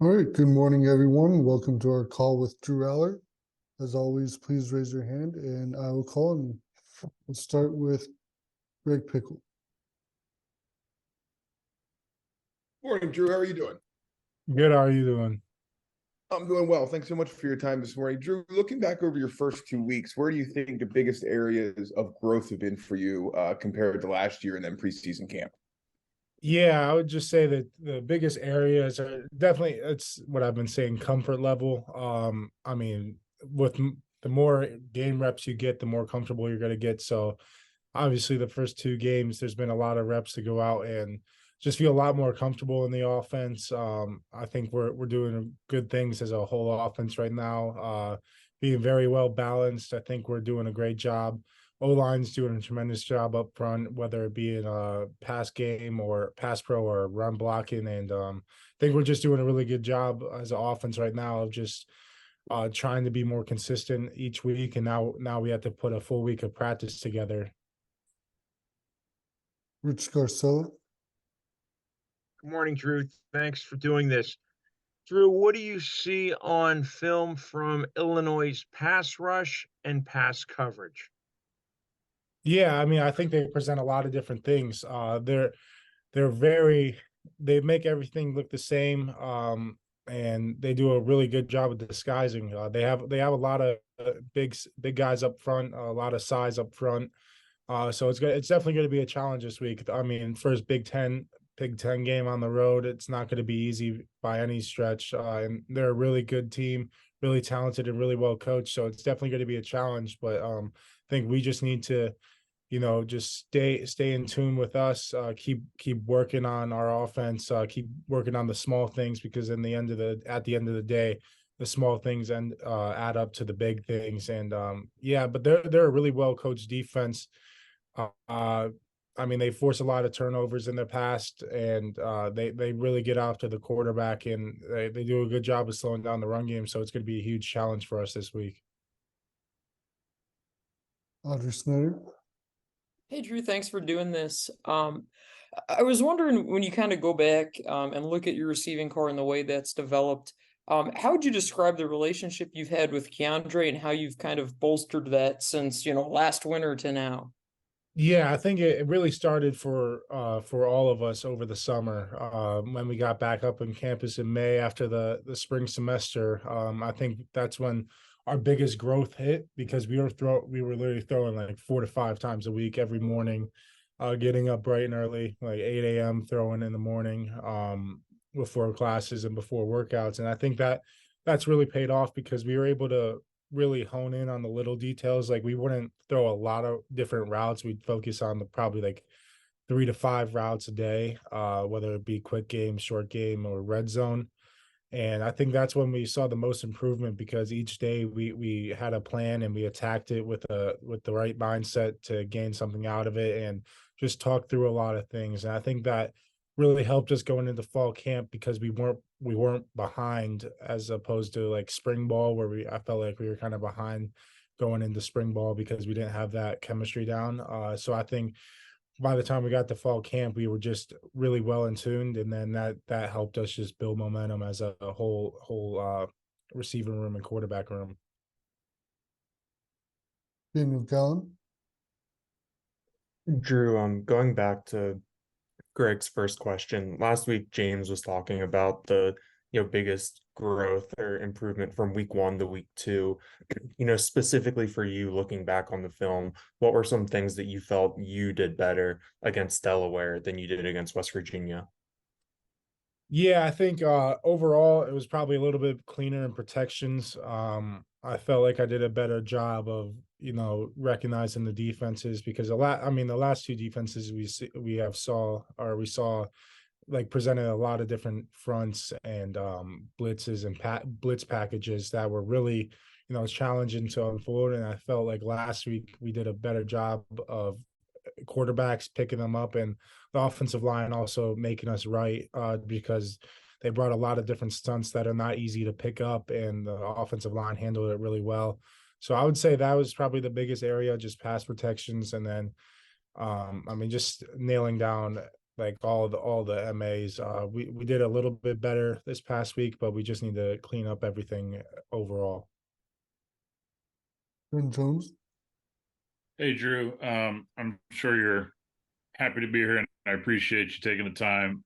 All right, good morning, everyone. Welcome to our call with Drew Allar. As always, please raise your hand and I will call. And we'll start with Greg Pickle. Morning, Drew. How are you doing? Good. How are you doing? I'm doing well. Thanks so much for your time this morning. Drew, looking back over your first 2 weeks, where do you think the biggest areas of growth have been for you compared to last year and then preseason camp? Yeah, I would just say that the biggest areas are definitely it's what I've been saying, comfort level. I mean, the more game reps you get, the more comfortable you're going to get. So obviously the first two games, there's been a lot of reps to go out and just feel a lot more comfortable in the offense. I think we're doing good things as a whole offense right now, being very well balanced. I think we're doing a great job. O-line's doing a tremendous job up front, whether it be in a pass game or pass pro or run blocking. And I think we're just doing a really good job as an offense right now of just trying to be more consistent each week. And now we have to put a full week of practice together. Rich Garcella. Good morning, Drew. Thanks for doing this. Drew, what do you see on film from Illinois' pass rush and pass coverage? Yeah, I mean, I think they present a lot of different things. They're very they make everything look the same, and they do a really good job of disguising. They have a lot of big guys up front, a lot of size up front. So it's definitely going to be a challenge this week. I mean, first Big Ten game on the road. It's not going to be easy by any stretch. And they're a really good team, really talented and really well coached. So it's definitely going to be a challenge. But I think we just need to, just stay in tune with us. Keep working on our offense. Keep working on the small things because at the end of the day, the small things add up to the big things. And but they're a really well coached defense. I mean, they force a lot of turnovers in the past, and they really get after the quarterback, and they do a good job of slowing down the run game. So it's going to be a huge challenge for us this week. Audrey Snyder. Hey, Drew, thanks for doing this. I was wondering when you kind of go back and look at your receiving core and the way that's developed, how would you describe the relationship you've had with Keandre and how you've kind of bolstered that since, last winter to now? Yeah, I think it really started for all of us over the summer when we got back up on campus in May after the spring semester. I think that's when our biggest growth hit because we were literally throwing like 4 to 5 times a week every morning, getting up bright and early, like 8 a.m. throwing in the morning before classes and before workouts. And I think that's really paid off because we were able to really hone in on the little details. Like we wouldn't throw a lot of different routes. We'd focus on probably like 3 to 5 routes a day, whether it be quick game, short game, or red zone. And I think that's when we saw the most improvement because each day we had a plan and we attacked it with the right mindset to gain something out of it and just talk through a lot of things. And I think that really helped us going into fall camp because we weren't behind as opposed to like spring ball where I felt like we were kind of behind going into spring ball because we didn't have that chemistry down. So I think by the time we got to fall camp, we were just really well in tuned, and then that helped us just build momentum as a whole receiving room and quarterback room. Daniel Gallen. Drew, going back to Greg's first question, last week James was talking about the biggest growth or improvement from week 1 to week 2. Specifically for you, looking back on the film, what were some things that you felt you did better against Delaware than you did against West Virginia? Yeah, I think overall it was probably a little bit cleaner in protections. I felt like I did a better job of recognizing the defenses because the last 2 defenses we saw like presented a lot of different fronts and blitzes and blitz packages that were really challenging to unfold. And I felt like last week we did a better job of quarterbacks picking them up and the offensive line also making us right because they brought a lot of different stunts that are not easy to pick up, and the offensive line handled it really well. So I would say that was probably the biggest area, just pass protections, and then just nailing down like all the MAs. We did a little bit better this past week, but we just need to clean up everything overall. Ben Jones. Hey, Drew. I'm sure you're happy to be here, and I appreciate you taking the time.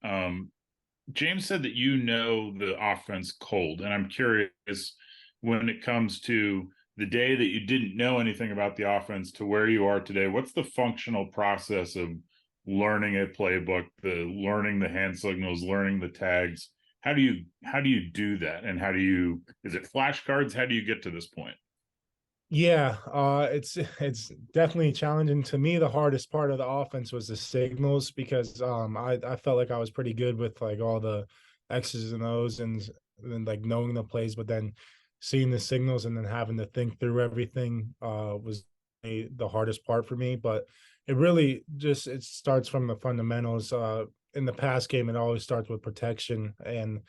James said that you know the offense cold, and I'm curious when it comes to the day that you didn't know anything about the offense to where you are today. What's the functional process of learning a playbook, the learning the hand signals, learning the tags? How do you do that, and is it flashcards? How do you get to this point? Yeah, it's definitely challenging. To me, the hardest part of the offense was the signals because I felt like I was pretty good with like all the X's and O's and like knowing the plays, but then seeing the signals and then having to think through everything was the hardest part for me. But it really just it starts from the fundamentals. In the pass game, it always starts with protection and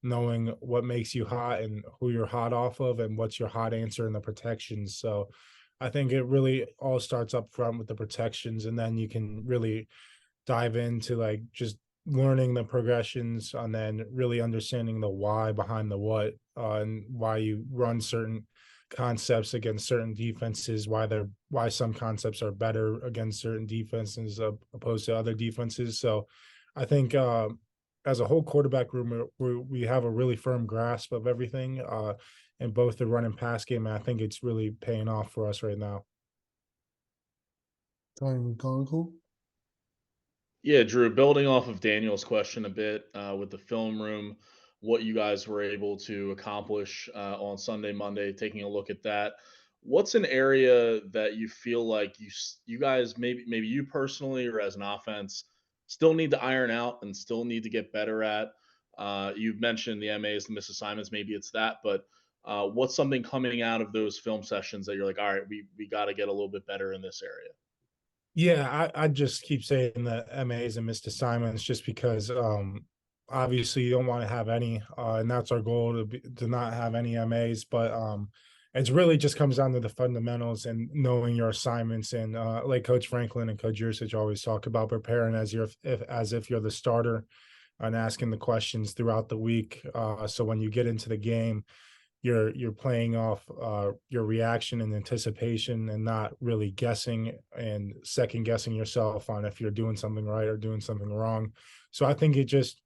knowing what makes you hot and who you're hot off of and what's your hot answer in the protections. So I think it really all starts up front with the protections, and then you can really dive into like just learning the progressions and then really understanding the why behind the what, and why you run certain concepts against certain defenses, why some concepts are better against certain defenses opposed to other defenses. So I think as a whole quarterback room, we have a really firm grasp of everything in both the run and pass game. And I think it's really paying off for us right now. Johnny McGonigal. Yeah, Drew, building off of Daniel's question a bit with the film room, what you guys were able to accomplish on Sunday, Monday, taking a look at that. What's an area that you feel like you guys maybe you personally or as an offense still need to iron out and still need to get better at? You've mentioned the MAs, the missed assignments, maybe it's that, but what's something coming out of those film sessions that you're like, all right, we got to get a little bit better in this area? Yeah, I just keep saying the MAs and missed assignments just because obviously you don't want to have any and that's our goal to not have any MAs, but it really just comes down to the fundamentals and knowing your assignments and like Coach Franklin and Coach Yursich always talk about preparing as if you're the starter and asking the questions throughout the week. So when you get into the game, you're playing off your reaction and anticipation and not really guessing and second guessing yourself on if you're doing something right or doing something wrong. So I think it just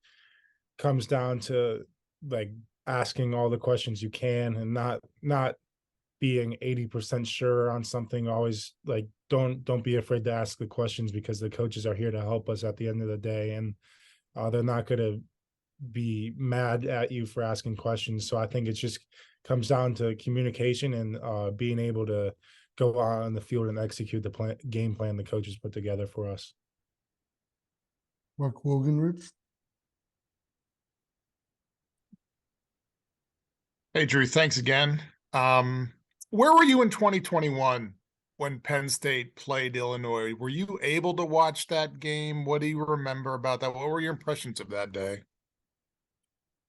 comes down to like asking all the questions you can and not being 80% sure on something. Always like don't be afraid to ask the questions because the coaches are here to help us at the end of the day, and they're not going to be mad at you for asking questions. So I think it just comes down to communication and being able to go out on the field and execute the game plan the coaches put together for us. Mark Wogenrich. Hey, Drew, thanks again. Where were you in 2021 when Penn State played Illinois? Were you able to watch that game? What do you remember about that? What were your impressions of that day?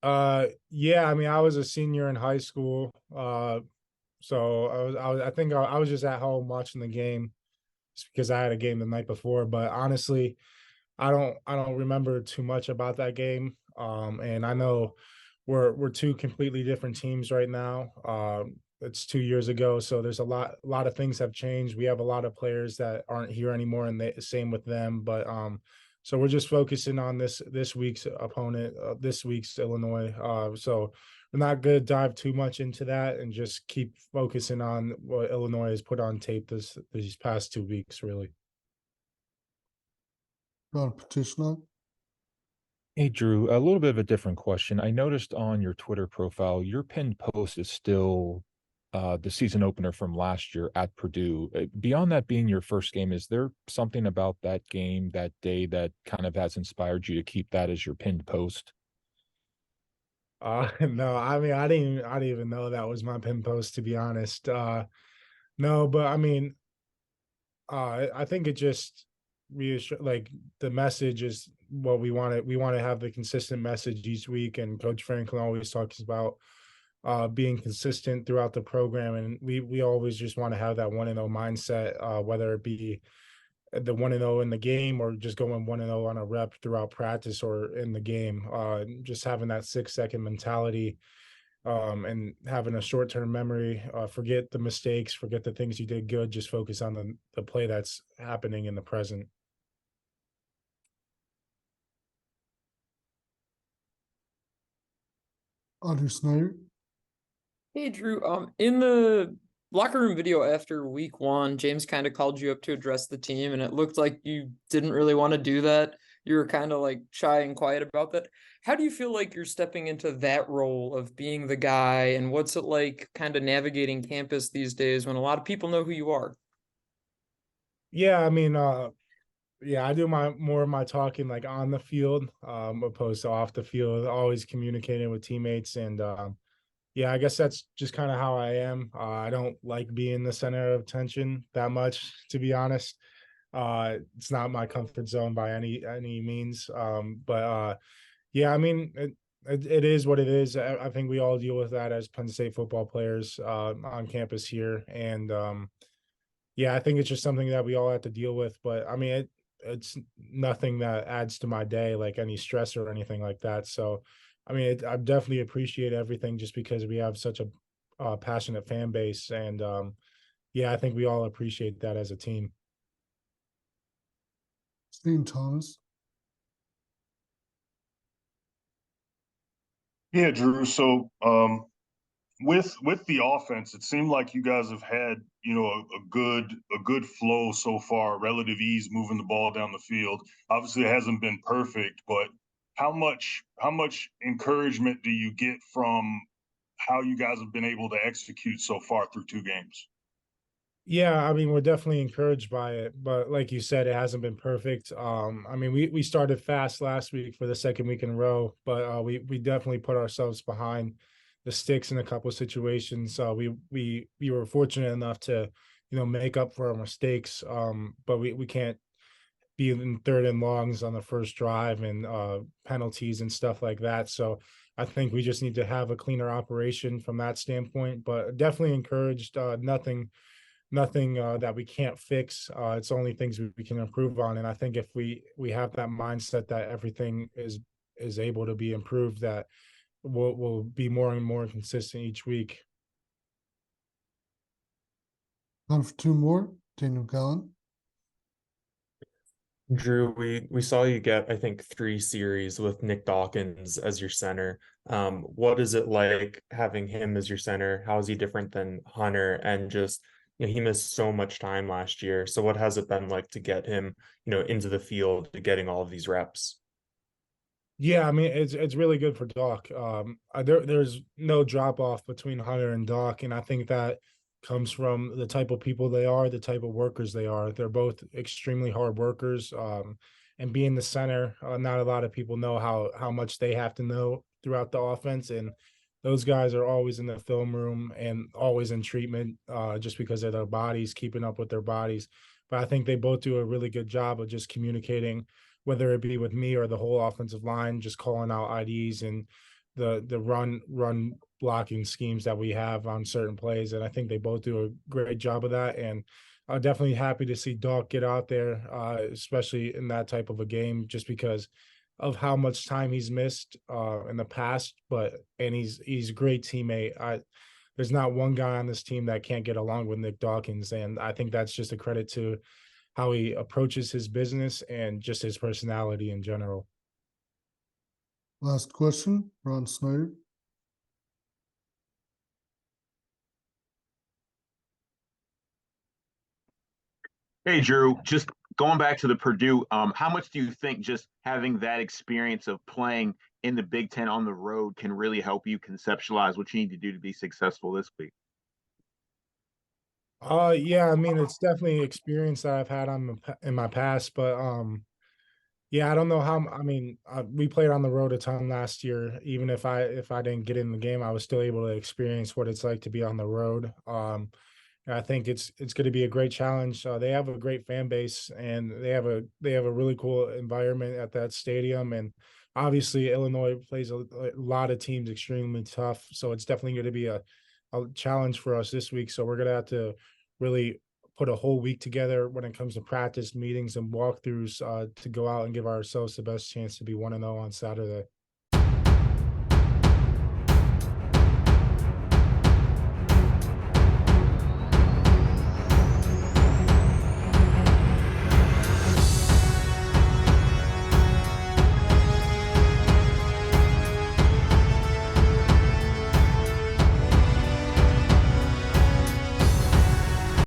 Yeah, I mean, I was a senior in high school. So I think I was just at home watching the game just because I had a game the night before. But honestly, I don't remember too much about that game. And I know we're two completely different teams right now. It's 2 years ago, so there's a lot of things have changed. We have a lot of players that aren't here anymore, and the same with them. But so we're just focusing on this week's opponent, this week's Illinois. So we're not going to dive too much into that and just keep focusing on what Illinois has put on tape these past 2 weeks, really. John Petishnock. Hey, Drew, a little bit of a different question. I noticed on your Twitter profile, your pinned post is still the season opener from last year at Purdue. Beyond that being your first game, is there something about that game, that day, that kind of has inspired you to keep that as your pinned post? No, I mean, I didn't even know that was my pin post, to be honest. No, but I mean, I think it just reassure like the message is what we want. We want to have the consistent message each week, and Coach Franklin always talks about being consistent throughout the program, and we always just want to have that 1-0 mindset, whether it be the 1-0 in the game, or just going 1-0 on a rep throughout practice or in the game. Just having that 6-second mentality, and having a short-term memory, forget the mistakes, forget the things you did good, just focus on the play that's happening in the present. Audrey Snyder. Hey Drew, in the locker room video after week one, James kind of called you up to address the team, and it looked like you didn't really want to do that. You were kind of like shy and quiet about that. How do you feel like you're stepping into that role of being the guy, and what's it like kind of navigating campus these days when a lot of people know who you are? Yeah, I mean, yeah, I do more of my talking like on the field, opposed to off the field, always communicating with teammates. And yeah, I guess that's just kind of how I am. I don't like being the center of attention that much, to be honest. It's not my comfort zone by any means. But yeah, I mean, it is what it is. I think we all deal with that as Penn State football players on campus here. And yeah, I think it's just something that we all have to deal with. But I mean, it's nothing that adds to my day, like any stress or anything like that. So, I mean, I definitely appreciate everything just because we have such a passionate fan base. And yeah, I think we all appreciate that as a team. Steve Thomas. Yeah, Drew. So with the offense, it seemed like you guys have had, you know, a good flow so far, relative ease moving the ball down the field. Obviously, it hasn't been perfect, but how much encouragement do you get from how you guys have been able to execute so far through 2 games? Yeah, I mean, we're definitely encouraged by it, but like you said, it hasn't been perfect. I mean, we started fast last week for the second week in a row, but we definitely put ourselves behind the sticks in a couple of situations. We were fortunate enough to, make up for our mistakes. But we can't be in third and longs on the first drive and penalties and stuff like that. So I think we just need to have a cleaner operation from that standpoint. But definitely encouraged. Nothing that we can't fix. It's only things we can improve on. And I think if we have that mindset that everything is able to be improved, that we'll be more and more consistent each week. Time for 2 more. Daniel Gallen. Drew, we saw you get, I think, 3 series with Nick Dawkins as your center. What is it like having him as your center? How is he different than Hunter? And just, he missed so much time last year. So what has it been like to get him, into the field, getting all of these reps? Yeah, I mean it's really good for Doc. There's no drop off between Hunter and Doc, and I think that comes from the type of people they are, the type of workers they are. They're both extremely hard workers. And being the center, not a lot of people know how much they have to know throughout the offense, and those guys are always in the film room and always in treatment, just because of their bodies, keeping up with their bodies. But I think they both do a really good job of just communicating, whether it be with me or the whole offensive line, just calling out IDs and the run blocking schemes that we have on certain plays. And I think they both do a great job of that. And I'm definitely happy to see Doc get out there, especially in that type of a game, just because of how much time he's missed in the past. And he's a great teammate. There's not one guy on this team that can't get along with Nick Dawkins, and I think that's just a credit to how he approaches his business and just his personality in general. Last question, Ron Snyder. Hey, Drew, just going back to the Purdue, how much do you think just having that experience of playing in the Big Ten on the road can really help you conceptualize what you need to do to be successful this week? Yeah, I mean, it's definitely experience that I've had in my past, but yeah, I don't know how. I mean, we played on the road a ton last year. Even if I didn't get in the game, I was still able to experience what it's like to be on the road. And I think it's going to be a great challenge. They have a great fan base, and they have a really cool environment at that stadium. And obviously, Illinois plays a lot of teams extremely tough, so it's definitely going to be a challenge for us this week. So we're going to have to really put a whole week together when it comes to practice, meetings, and walkthroughs to go out and give ourselves the best chance to be 1-0 on Saturday.